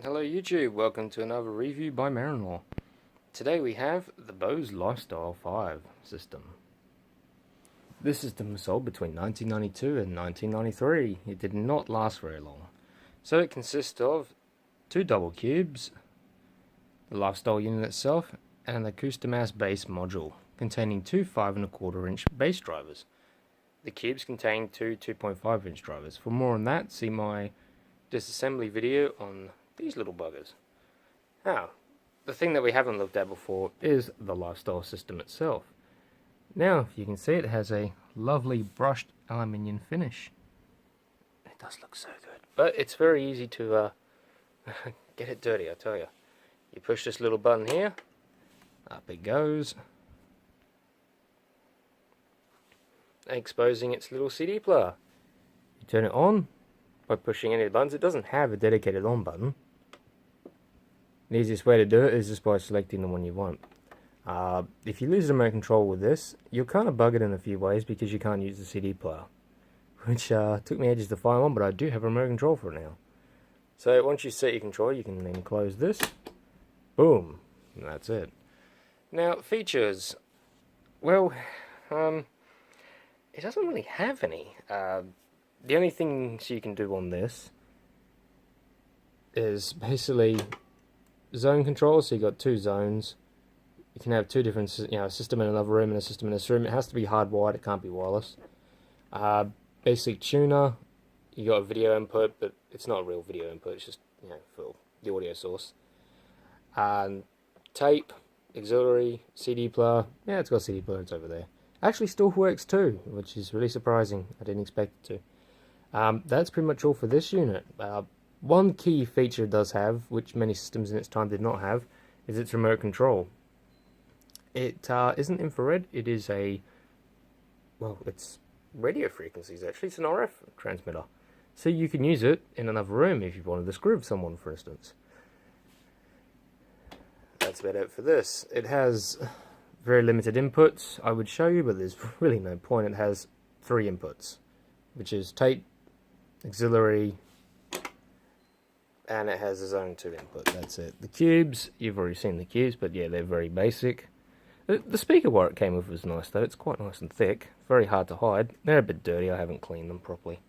Hello YouTube, welcome to another review by Marinlaw. Today we have the Bose Lifestyle 5 system. This system was sold between 1992 and 1993. It did not last very long. So it consists of two double cubes, the Lifestyle unit itself, and an Acoustimass bass module containing two 5¼ inch bass drivers. The cubes contain two 2.5 inch drivers. For more on that, see my disassembly video on these little buggers. Now, the thing that we haven't looked at before is the Lifestyle system itself. Now, if you can see, it has a lovely brushed aluminium finish. It does look so good. But it's very easy to get it dirty, I tell you. You push this little button here, up it goes, exposing its little CD player. You turn it on by pushing any of the buttons. It doesn't have a dedicated on button. The easiest way to do it is just by selecting the one you want. If you lose the remote control with this, you'll kind of bug it in a few ways because you can't use the CD player, which took me ages to find one, but I do have a remote control for it now. So once you set your control, you can then close this, boom, and that's it. Now, features, well, it doesn't really have any. The only things you can do on this is basically zone control. So you got two zones. You can have two different, a system in another room and a system in this room. It has to be hardwired. It can't be wireless. Basic tuner. You got a video input, but it's not a real video input. It's just for the audio source. Tape, auxiliary, CD player. Yeah, it's got CD player. It's over there. Actually, still works too, which is really surprising. I didn't expect it to. That's pretty much all for this unit. One key feature it does have, which many systems in its time did not have, is its remote control. It isn't infrared, it is it's radio frequencies actually, it's an RF transmitter. So you can use it in another room if you wanted to screw with someone, for instance. That's about it for this. It has very limited inputs, I would show you, but there's really no point. It has 3 inputs, which is tape, auxiliary, and it has a zone 2 input. That's it. The cubes, you've already seen the cubes, but yeah, they're very basic. The speaker wire it came with was nice though. It's quite nice and thick. Very hard to hide. They're a bit dirty. I haven't cleaned them properly.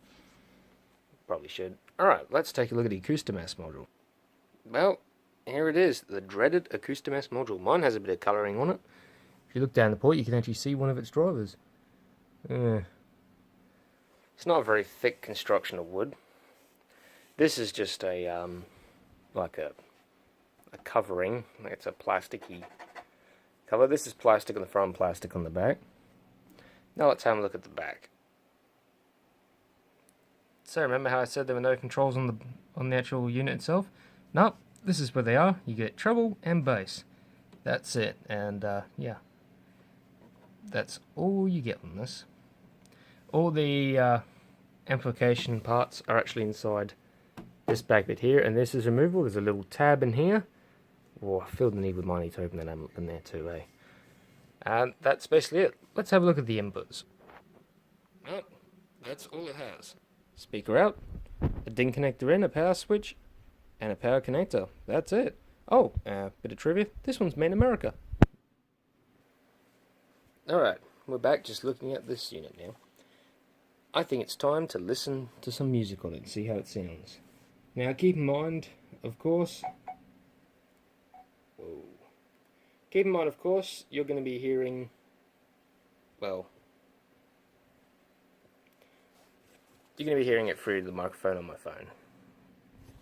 Probably should. Alright, let's take a look at the Acoustimass module. Well, here it is. The dreaded Acoustimass module. Mine has a bit of colouring on it. If you look down the port, you can actually see one of its drivers. It's not a very thick construction of wood. This is just a like a covering. It's a plasticky cover. This is plastic on the front, plastic on the back. Now let's have a look at the back. So remember how I said there were no controls on the actual unit itself? Nope. This is where they are. You get treble and bass. That's it. And yeah, that's all you get on this. All the amplification parts are actually inside this back bit here, and this is removable. There's a little tab in here. Oh, I feel the need with money to open that up in there too, eh? And that's basically it. Let's have a look at the inputs. Well, that's all it has. Speaker out, a DIN connector in, a power switch, and a power connector. That's it. Oh, bit of trivia. This one's made in America. Alright, we're back just looking at this unit now. I think it's time to listen to some music on it and see how it sounds. Now keep in mind, of course, you're going to be hearing, well, you're going to be hearing it through the microphone on my phone.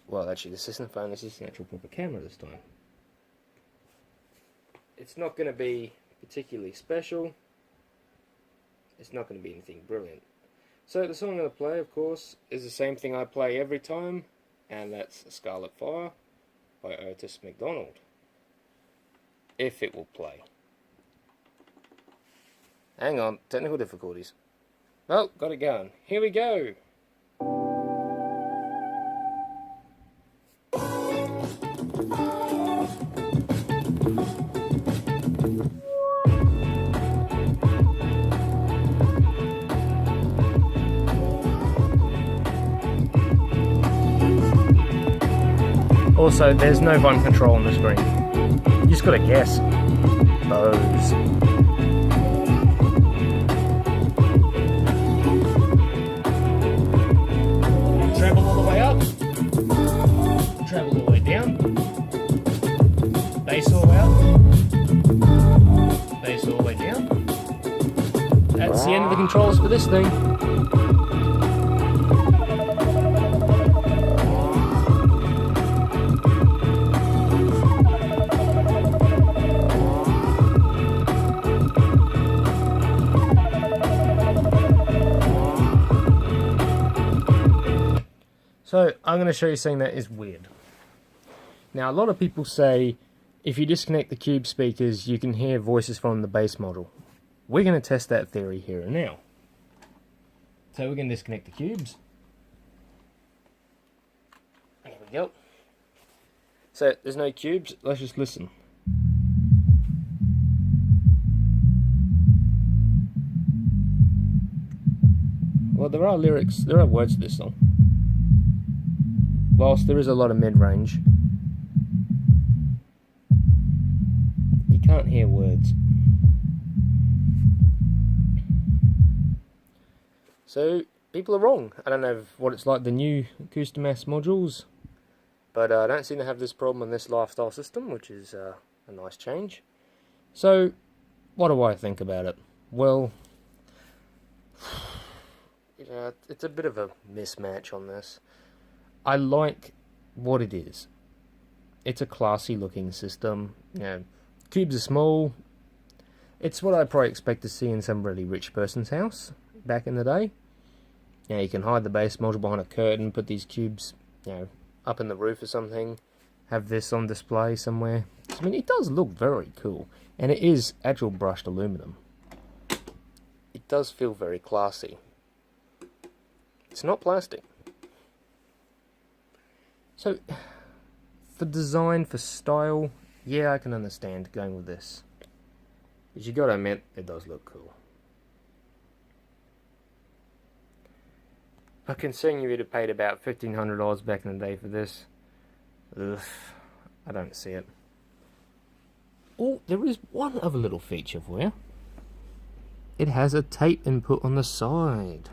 Well, actually, this isn't a phone, this is an actual proper camera this time. It's not going to be particularly special. It's not going to be anything brilliant. So the song I'm going to play, of course, is the same thing I play every time, and that's Scarlet Fire by Otis McDonald. If it will play. Hang on, technical difficulties. Well, got it going. Here we go. Also, there's no volume control on the screen. You just gotta guess. Bose. Treble all the way up. Treble all the way down. Bass all the way up. Bass all the way down. That's the end of the controls for this thing. So I'm going to show you something that is weird. Now a lot of people say if you disconnect the cube speakers you can hear voices from the bass module. We're going to test that theory here and now. So we're going to disconnect the cubes. There we go. So there's no cubes, let's just listen. Well, there are lyrics, there are words to this song. Whilst there is a lot of mid-range, you can't hear words. So, people are wrong. I don't know what it's like the new Acoustimass modules, but I don't seem to have this problem on this lifestyle system, which is a nice change. So, what do I think about it? Well, it's a bit of a mismatch on this. I like what it is. It's a classy looking system. You know, cubes are small. It's what I probably expect to see in some really rich person's house back in the day. You know, you can hide the bass module behind a curtain, put these cubes, you know, up in the roof or something, have this on display somewhere. I mean, it does look very cool, and it is actual brushed aluminum. It does feel very classy. It's not plastic. So, for design, for style, yeah, I can understand going with this. But you gotta admit, it does look cool. But considering you would have paid about $1,500 back in the day for this, ugh, I don't see it. Oh, there is one other little feature for you. It has a tape input on the side.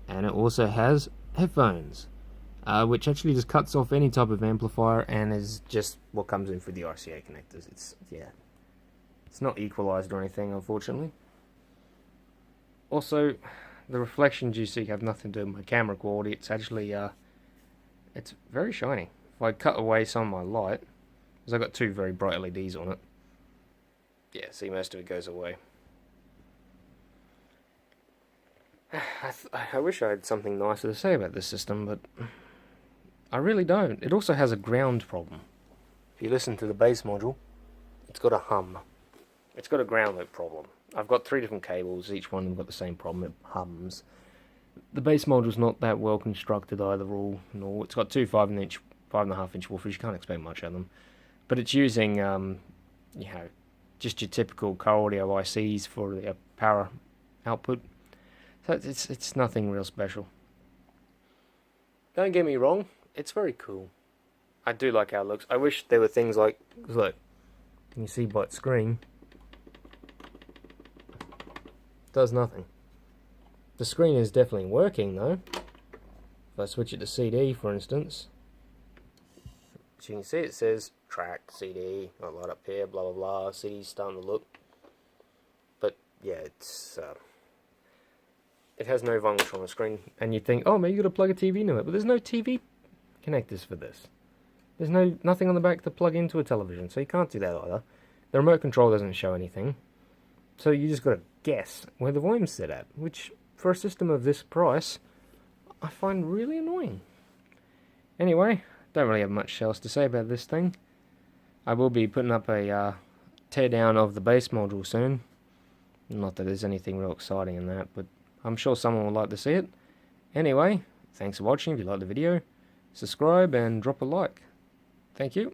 And it also has headphones. Which actually just cuts off any type of amplifier and is just what comes in through the RCA connectors. It's not equalized or anything, unfortunately. Also, the reflections you see have nothing to do with my camera quality. It's actually it's very shiny. If I cut away some of my light, because I've got two very bright LEDs on it, yeah, see, most of it goes away. I wish I had something nicer to say about this system, but I really don't. It also has a ground problem. If you listen to the bass module, it's got a hum. It's got a ground loop problem. I've got 3 different cables, each one of them got the same problem, it hums. The bass module's not that well constructed either, it's got two 5.5 inch woofers, you can't expect much of them. But it's using, you know, just your typical car audio ICs for the power output. So it's nothing real special. Don't get me wrong, it's very cool. I do like how it looks. I wish there were things like, look, you see by its screen, it does nothing. The screen is definitely working though. If I switch it to CD, for instance, as you can see it says track, CD, got a lot up here, blah blah blah, CD's starting to look. But yeah, it has no volume control on the screen, and you'd think, oh, maybe you got to plug a TV into it, but there's no TV connectors for this. There's nothing on the back to plug into a television, so you can't do that either. The remote control doesn't show anything, so you just got to guess where the volume's set at, which for a system of this price, I find really annoying. Anyway, don't really have much else to say about this thing. I will be putting up a teardown of the bass module soon. Not that there's anything real exciting in that, but I'm sure someone would like to see it. Anyway, thanks for watching. If you liked the video, subscribe and drop a like. Thank you.